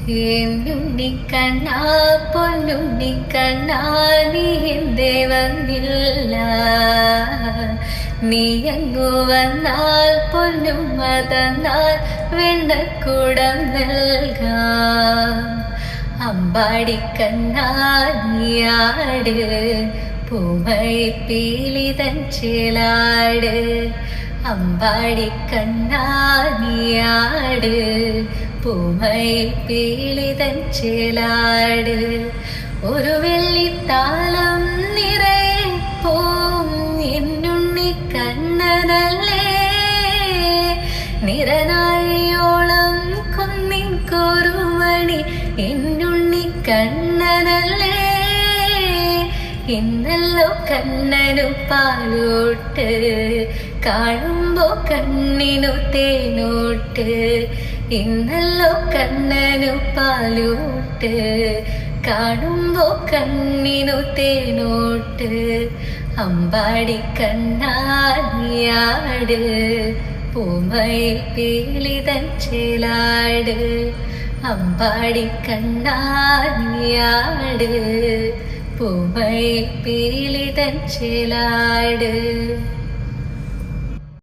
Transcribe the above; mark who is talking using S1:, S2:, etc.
S1: എന്നുണ്ണിക്കണ്ണാ പൊന്നുണ്ണിക്കണ്ണാ നീ എന്തേ വന്നില്ല. നീ അങ്ങു വന്നാൽ പൊന്നുമ്മ തന്നാൽ വെണ്ണക്കുടം നൽകാം. അമ്പാടിക്കണ്ണാ നീയാട് പൂമൈപ്പീലിതൻ ചേലാട്. അമ്പാടിക്കണ്ണാ നീയാട് പൂമൈപ്പീലിതൻ ചേലാട്. ഒരു വെള്ളിത്താലം നിറയെ പോം എന്നുണ്ണിക്കണ്ണനല്ലേ. നിറനാഴിയോളം കുന്നിൻ കോരുമണി എന്നുണ്ണിക്കണ്ണനല്ലേ. ഇന്നല്ലോ കണ്ണനു പാലോട്ട് കാണുമ്പോ കണ്ണിനു തേനോട്ട്. ഇന്നല്ലോ കണ്ണനു പാലോട്ട് കാണുമ്പോ കണ്ണിനു തേനോട്ട്. അമ്പാടിക്കണ്ണാ നീയാട് പൂമൈപ്പീലിതൻ ചേലാട്. അമ്പാടിക്കണ്ണാ നീയാട് പൂമൈപ്പീലിതൻ ചേലാട്.